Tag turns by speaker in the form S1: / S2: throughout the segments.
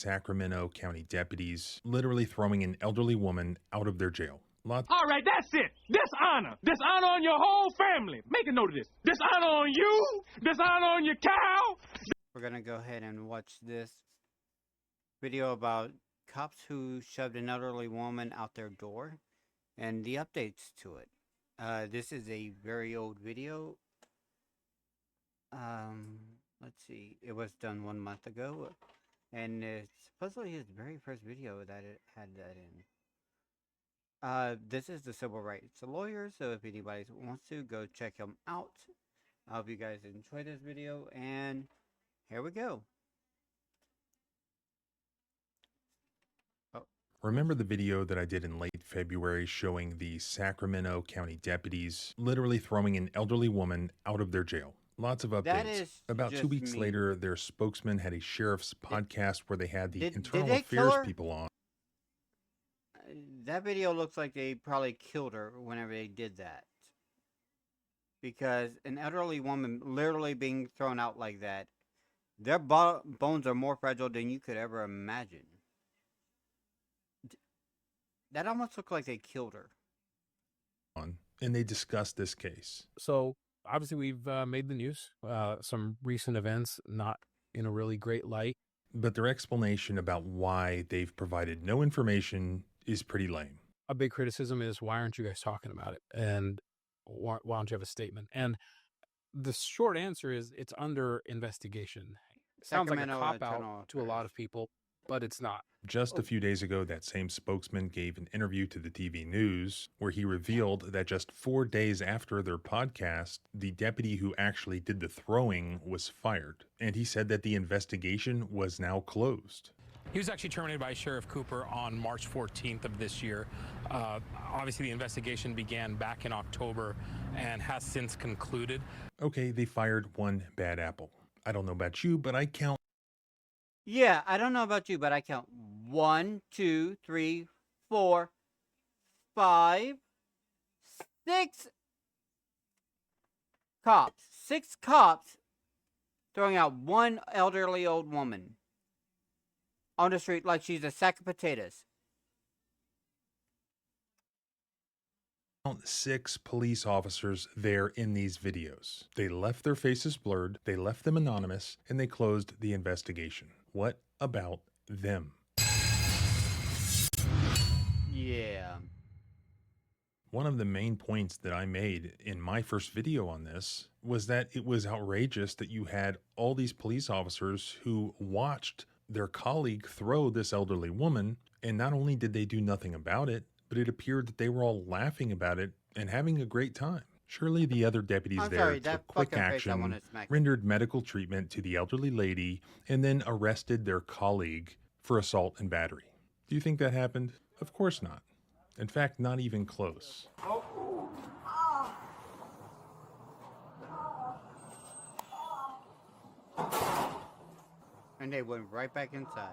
S1: Sacramento County deputies literally throwing an elderly woman out of their jail.
S2: All right, that's it. Dishonor. Dishonor on your whole family. Make a note of this. Dishonor on you. Dishonor on your cow.
S3: We're going to go ahead and watch this video about cops who shoved an elderly woman out their door and the updates to it. This is a very old video. Let's see. It was done 1 month ago. And it's supposedly his very first video that it had that in. This is the civil rights lawyer, so if anybody wants to, go check him out. I hope you guys enjoyed this video, and here we go.
S1: Remember the video that I did in late February showing the Sacramento County deputies literally throwing an elderly woman out of their jail? Lots of updates. About 2 weeks later, their spokesman had a sheriff's podcast where they had the internal affairs people on.
S3: That video looks like they probably killed her whenever they did that. Because an elderly woman literally being thrown out like that, their bones are more fragile than you could ever imagine. That almost looked like they killed her.
S1: And they discussed this case.
S4: So obviously we've made the news. Some recent events, not in a really great light.
S1: But their explanation about why they've provided no information is pretty lame.
S4: A big criticism is, why aren't you guys talking about it? And why don't you have a statement? And the short answer is, it's under investigation. It sounds like a cop-out to a lot of people, but it's not.
S1: Just a few days ago, that same spokesman gave an interview to the TV news where he revealed that just 4 days after their podcast, the deputy who actually did the throwing was fired. And he said that the investigation was now closed.
S5: He was actually terminated by Sheriff Cooper on March 14th of this year. Obviously, the investigation began back in October and has since concluded.
S1: Okay, they fired one bad apple. I don't know about you, but I count.
S3: Yeah, I don't know about you, but I count 1, 2, 3, 4, 5, 6 cops. 6 cops throwing out one elderly old woman on the street like she's a sack of potatoes.
S1: 6 police officers there in these videos. They left their faces blurred, they left them anonymous, and they closed the investigation. What about them?
S3: Yeah.
S1: One of the main points that I made in my first video on this was that it was outrageous that you had all these police officers who watched their colleague throw this elderly woman, and not only did they do nothing about it, but it appeared that they were all laughing about it and having a great time. Surely the other deputies took quick action, rendered medical treatment to the elderly lady, and then arrested their colleague for assault and battery. Do you think that happened? Of course not. In fact, not even close.
S3: And they went right back inside.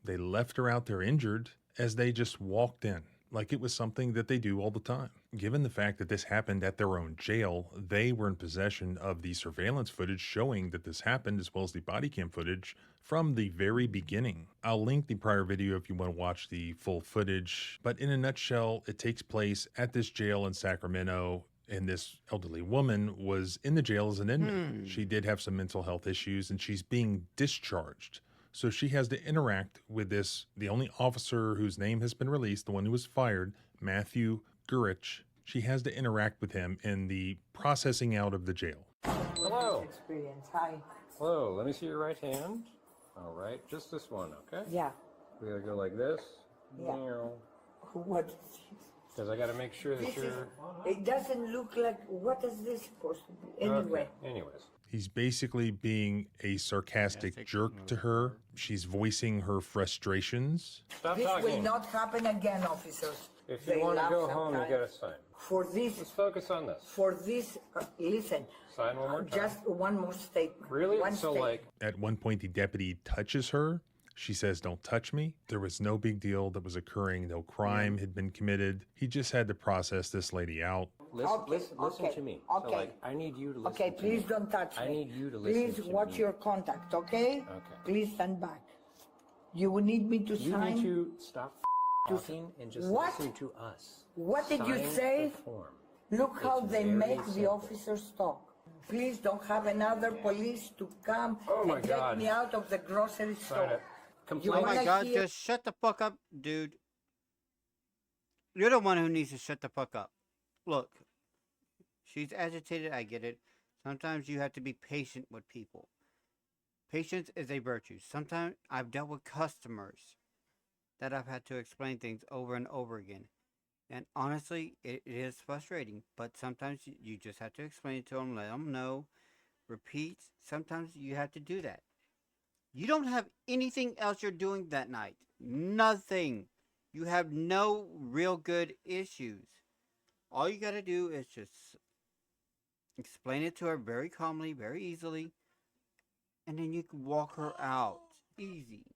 S1: They left her out there injured as they just walked in, like it was something that they do all the time. Given the fact that this happened at their own jail, they were in possession of the surveillance footage showing that this happened, as well as the body cam footage from the very beginning. I'll link the prior video if you want to watch the full footage, but in a nutshell, it takes place at this jail in Sacramento, and this elderly woman was in the jail as an inmate. She did have some mental health issues, and she's being discharged. So she has to interact with the only officer whose name has been released, the one who was fired, Matthew Gurich. She has to interact with him in the processing out of the jail.
S6: Hello.
S7: Hi.
S6: Hello, let me see your right hand. All right, just this one, okay?
S7: Yeah.
S6: We gotta go like this.
S7: Yeah. What is this?
S6: Because I gotta make sure that you're...
S7: It doesn't look like... What is this supposed to be? Anyway.
S6: Okay. Anyways.
S1: He's basically being a sarcastic jerk to her. She's voicing her frustrations.
S6: Stop
S7: This
S6: talking.
S7: will not happen again, officers.
S6: If you want to go home, you gotta sign.
S7: For this...
S6: Let's focus on this.
S7: For this... listen.
S6: Sign one more time.
S7: Just one more statement.
S6: Really?
S7: One
S6: So,
S7: statement.
S6: like...
S1: At one point, the deputy touches her. She says, "Don't touch me." There was no big deal that was occurring. No crime had been committed. He just had to process this lady out.
S6: listen to me.
S7: Okay.
S6: So, like, I need you to listen
S7: Okay,
S6: to
S7: please
S6: me.
S7: don't touch me.
S6: I need you to listen
S7: Please
S6: to me.
S7: watch your contact, okay?
S6: Okay.
S7: Please stand back. You will need me to
S6: You
S7: sign.
S6: need to stop talking and just
S7: What?
S6: listen to us.
S7: What did you
S6: Sign
S7: say?
S6: the form.
S7: Look how
S6: It's
S7: they
S6: very
S7: make the
S6: simple.
S7: officers talk. Please don't have another police to come
S6: Oh my
S7: and get
S6: God.
S7: me out of the grocery store. You
S3: Oh
S7: wanna
S3: my God,
S7: hear-
S3: just shut the fuck up, dude. You're the one who needs to shut the fuck up. Look, she's agitated, I get it. Sometimes you have to be patient with people. Patience is a virtue. Sometimes I've dealt with customers that I've had to explain things over and over again. And honestly, it is frustrating. But sometimes you just have to explain it to them, let them know, repeat. Sometimes you have to do that. You don't have anything else you're doing that night. Nothing. You have no real good issues. All you gotta do is just explain it to her very calmly, very easily, and then you can walk her out. Easy.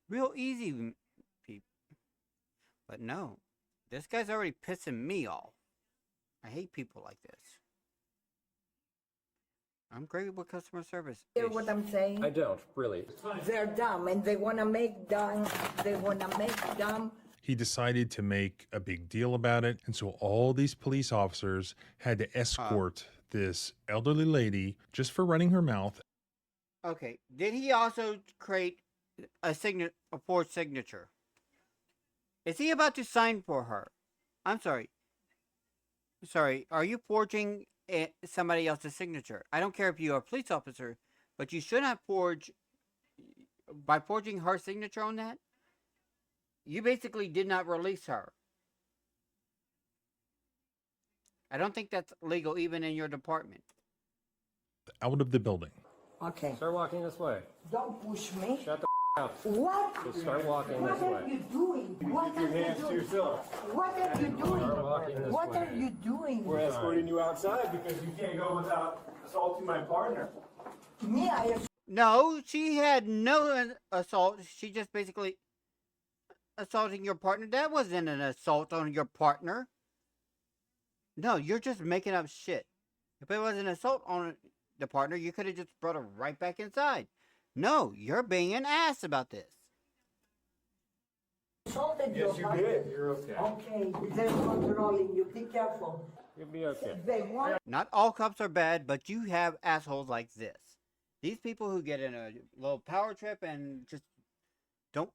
S3: Real easy, people. But no, this guy's already pissing me off. I hate people like this. I'm great with customer service.
S7: hear what I'm saying?
S6: I don't, really.
S7: They're dumb and they wanna make dumb. They wanna make dumb.
S1: He decided to make a big deal about it. And so all these police officers had to escort this elderly lady just for running her mouth.
S3: Okay. Did he also create a forged signature? Is he about to sign for her? I'm sorry. Sorry, are you forging somebody else's signature? I don't care if you're a police officer, but you should not forge. By forging her signature on that, you basically did not release her. I don't think that's legal even in your department.
S1: Out of the building.
S7: Okay.
S6: Start walking this way.
S7: Don't push me.
S6: Shut the up.
S7: What?
S6: Just start walking
S7: What
S6: this
S7: are
S6: way.
S7: you doing? What are you doing? What are you doing?
S6: walking this
S7: What
S6: way.
S7: are you doing?
S2: We're escorting you outside because you can't go without assaulting my partner.
S7: Me, I
S3: No, she had no assault. She just basically assaulting your partner. That wasn't an assault on your partner. No, you're just making up shit. If it was an assault on the partner, you could have just brought her right back inside. No, you're being an ass about this.
S7: assaulted
S2: Yes,
S7: your
S2: you did. You're okay.
S7: Okay, they're controlling you. Be careful.
S6: You'll be okay.
S7: They want
S3: Not all cops are bad, but you have assholes like this. These people who get in a little power trip and just don't...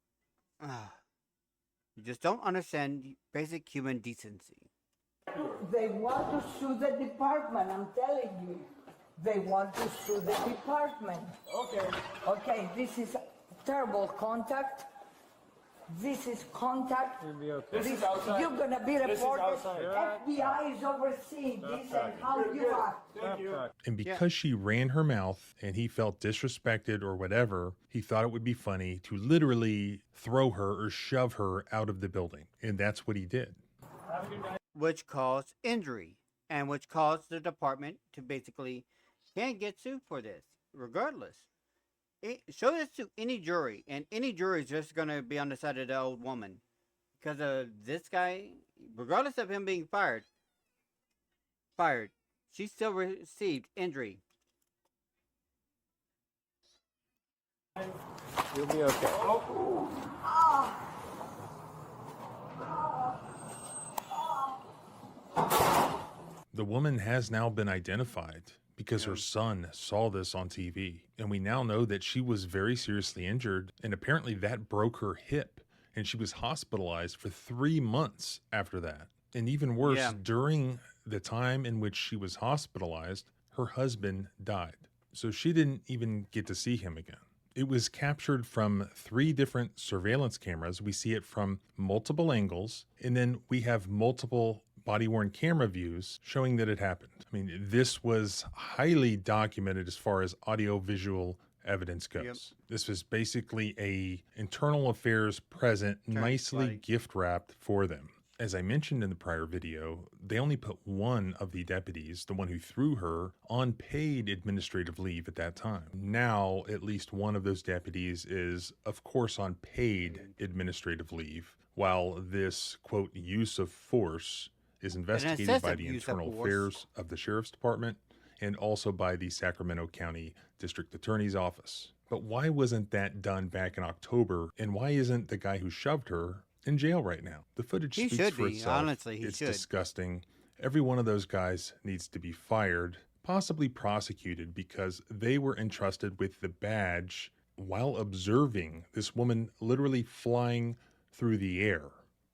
S3: you just don't understand basic human decency.
S7: They want to sue the department, I'm telling you. They want to sue the department.
S2: Okay.
S7: Okay, this is terrible contact. This is contact.
S6: You'll be okay.
S2: This is outside.
S7: You're gonna be
S2: This is
S7: reported.
S2: outside.
S7: FBI is overseeing this and how you act.
S2: Thank you.
S1: And because she ran her mouth and he felt disrespected or whatever, he thought it would be funny to literally throw her or shove her out of the building. And that's what he did.
S3: Which caused injury. And which caused the department to basically can't get sued for this. Regardless. Show this to any jury. And any jury is just going to be on the side of the old woman. Because this guy, regardless of him being fired, she still received injury.
S6: You'll be okay.
S1: The woman has now been identified because her son saw this on TV. And we now know that she was very seriously injured. And apparently that broke her hip. And she was hospitalized for 3 months after that. And even worse, during the time in which she was hospitalized, her husband died. So she didn't even get to see him again. It was captured from 3 different surveillance cameras. We see it from multiple angles. And then we have multiple body-worn camera views showing that it happened. I mean, this was highly documented as far as audio-visual evidence goes.
S3: Yep.
S1: This was basically a internal affairs present, nicely gift wrapped for them. As I mentioned in the prior video, they only put one of the deputies, the one who threw her, on paid administrative leave at that time. Now, at least one of those deputies is, of course, on paid administrative leave, while this, quote, use of force is investigated by the internal affairs of the sheriff's department and also by the Sacramento County District Attorney's Office. But why wasn't that done back in October, and why isn't the guy who shoved her in jail right now? The footage speaks for itself.
S3: Honestly, he should.
S1: It's disgusting. Every one of those guys needs to be fired, possibly prosecuted, because they were entrusted with the badge while observing this woman literally flying through the air.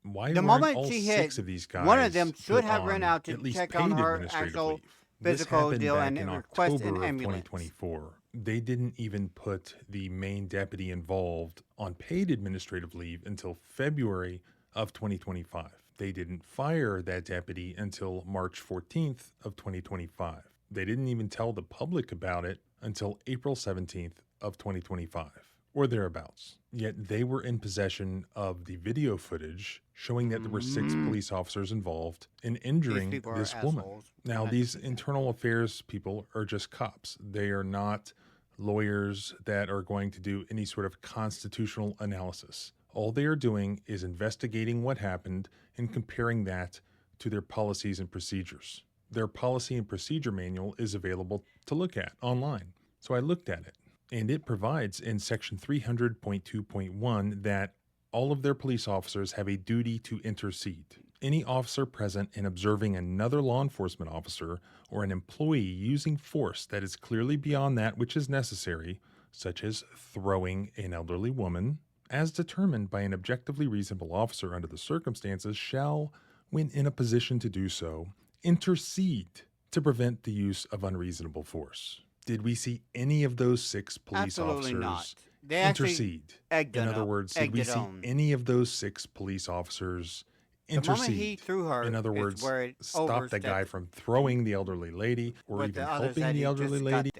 S1: Why
S3: the
S1: weren't
S3: moment
S1: all
S3: she
S1: 6
S3: hit,
S1: of these guys
S3: one of them should
S1: put
S3: have
S1: on
S3: run out to
S1: at least
S3: check
S1: paid
S3: on her
S1: administrative
S3: actual
S1: leave?
S3: physical
S1: This
S3: deal
S1: happened
S3: and
S1: back in
S3: request an
S1: October of
S3: ambulance.
S1: 2024. They didn't even put the main deputy involved on paid administrative leave until February of 2025. They didn't fire that deputy until March 14th of 2025. They didn't even tell the public about it until April 17th of 2025, or thereabouts. Yet they were in possession of the video footage showing that there were 6 police officers involved in injuring this woman. Now, these internal affairs people are just cops. They are not lawyers that are going to do any sort of constitutional analysis. All they are doing is investigating what happened and comparing that to their policies and procedures. Their policy and procedure manual is available to look at online. So I looked at it, and it provides in section 300.2.1 that all of their police officers have a duty to intercede. Any officer present in observing another law enforcement officer or an employee using force that is clearly beyond that which is necessary, such as throwing an elderly woman, as determined by an objectively reasonable officer under the circumstances, shall, when in a position to do so, intercede to prevent the use of unreasonable force. Did we see any of those 6 police officers intercede? In other words, did we see any of those 6 police officers intercede? In other words, stop the guy from throwing the elderly lady or even helping the elderly lady?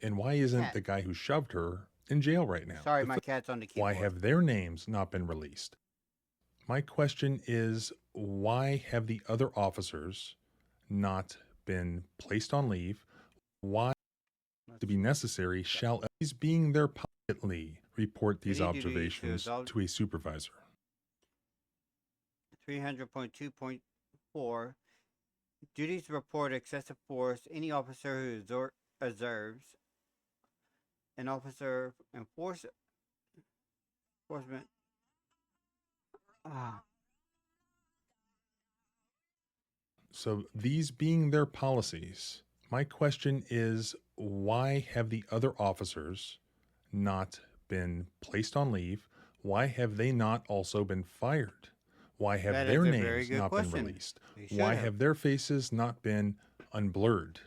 S1: And why isn't the guy who shoved her in jail right now?
S3: Sorry, my cat's on the keyboard.
S1: Why have their names not been released? My question is, why have the other officers not been placed on leave? Why, to be necessary, shall these being their publicly report these observations to a supervisor?
S3: 300.2.4 duties to report excessive force. Any officer who observes an officer enforcement.
S1: So these being their policies, my question is, why have the other officers not been placed on leave? Why have they not also been fired? Why have their names not been released? Why have their faces not been unblurred?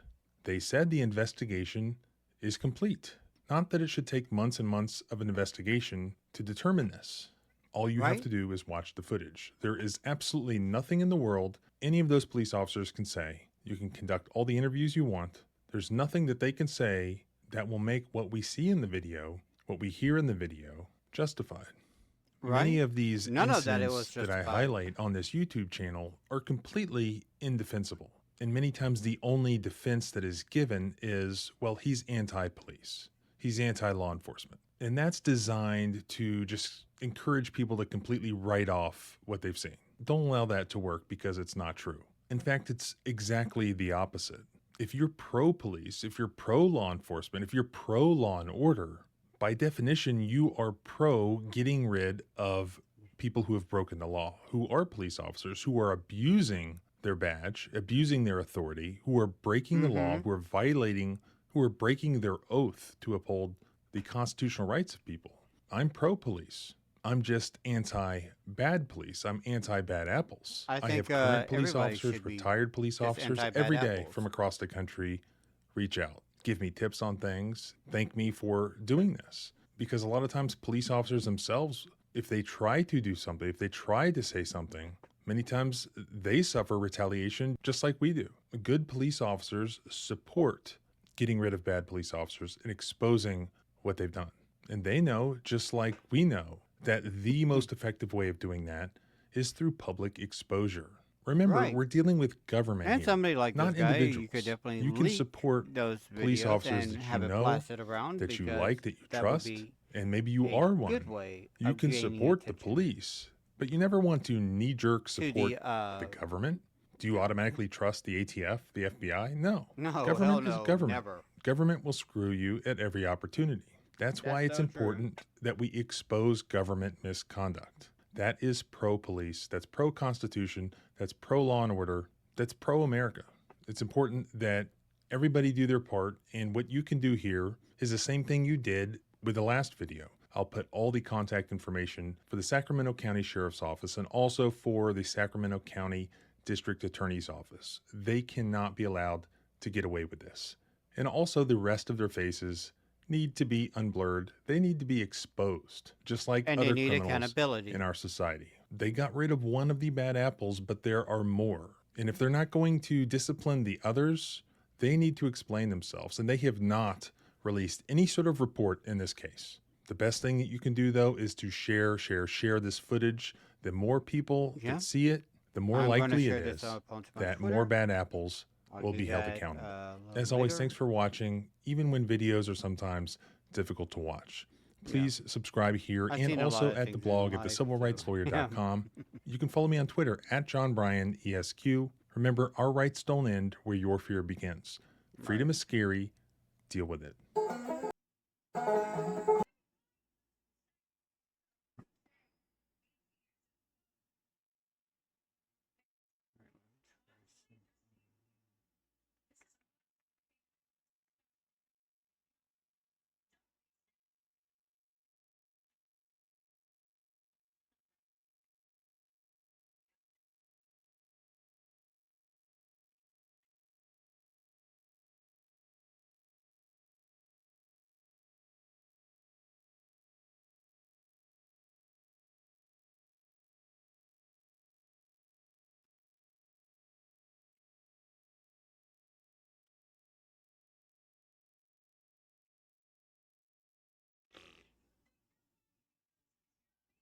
S1: They said the investigation is complete. Not that it should take months and months of an investigation to determine this. All you have to do is watch the footage. There is absolutely nothing in the world any of those police officers can say. You can conduct all the interviews you want. There's nothing that they can say that will make what we see in the video, what we hear in the video, justified. Many of these incidents that I highlight on this YouTube channel are completely indefensible. And many times the only defense that is given is, well, he's anti-police. He's anti-law enforcement. And that's designed to just encourage people to completely write off what they've seen. Don't allow that to work because it's not true. In fact, it's exactly the opposite. If you're pro-police, if you're pro-law enforcement, if you're pro-law and order, by definition, you are pro getting rid of people who have broken the law, who are police officers, who are abusing their badge, abusing their authority, who are breaking the law, who are violating, who are breaking their oath to uphold the constitutional rights of people. I'm pro-police. I'm just anti-bad police. I'm anti-bad apples. I have current police officers, retired police officers every day from across the country reach out, give me tips on things, thank me for doing this. Because a lot of times police officers themselves, if they try to do something, if they try to say something, many times they suffer retaliation just like we do. Good police officers support getting rid of bad police officers and exposing what they've done. And they know, just like we know, that the most effective way of doing that is through public exposure. Remember, we're dealing with government
S3: and
S1: here,
S3: somebody like
S1: not
S3: this guy,
S1: individuals.
S3: you could definitely
S1: you can support
S3: those
S1: police officers
S3: and
S1: that
S3: have
S1: you
S3: it
S1: know,
S3: blasted around
S1: that you
S3: because
S1: like, that you
S3: that would
S1: trust,
S3: be
S1: and maybe you
S3: a
S1: are one.
S3: good way
S1: You
S3: of
S1: can
S3: gaining
S1: support the
S3: attention.
S1: police But you never want to knee-jerk
S3: to
S1: support the government. Do you automatically trust the ATF, the FBI? No.
S3: No, hell
S1: Government is
S3: no,
S1: government.
S3: never.
S1: Government will screw you at every opportunity. That's why it's
S3: so true.
S1: important that we expose government misconduct. That is pro-police, that's pro-constitution, that's pro-law and order, that's pro-America. It's important that everybody do their part, and what you can do here is the same thing you did with the last video. I'll put all the contact information for the Sacramento County Sheriff's Office and also for the Sacramento County District Attorney's Office. They cannot be allowed to get away with this. And also the rest of their faces need to be unblurred. They need to be exposed, just like
S3: and
S1: other
S3: they need
S1: criminals
S3: accountability
S1: in our society. They got rid of one of the bad apples, but there are more. And if they're not going to discipline the others, they need to explain themselves. And they have not released any sort of report in this case. The best thing that you can do, though, is to share this footage. The more people that see it, the more likely it is that more bad apples will be held accountable. As always, thanks for watching, even when videos are sometimes difficult to watch. Please subscribe here and also at the blog at thecivilrightslawyer.com. You can follow me on Twitter at JohnBryanESQ. Remember, our rights don't end where your fear begins. Freedom is scary. Deal with it.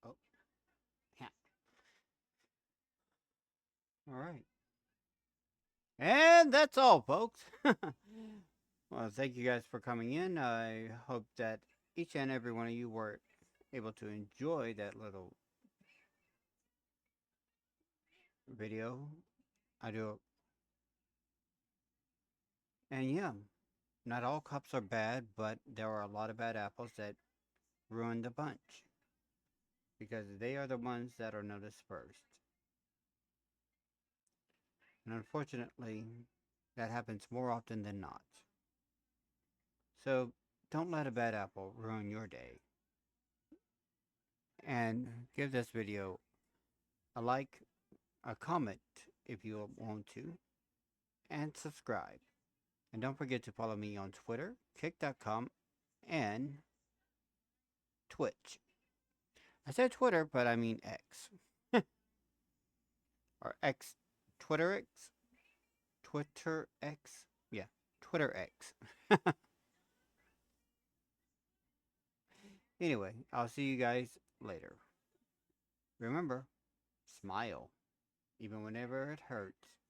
S3: Oh, yeah. All right. And that's all, folks. Well, thank you guys for coming in. I hope that each and every one of you were able to enjoy that little video. I do. And yeah, not all cops are bad, but there are a lot of bad apples that ruin the bunch. Because they are the ones that are noticed first. And unfortunately, that happens more often than not. So don't let a bad apple ruin your day. And give this video a like, a comment if you want to, and subscribe. And don't forget to follow me on Twitter, kick.com, and Twitch. I said Twitter, but I mean X. Or X, Twitter X? Twitter X? Yeah, Twitter X. Anyway, I'll see you guys later. Remember, smile, even whenever it hurts.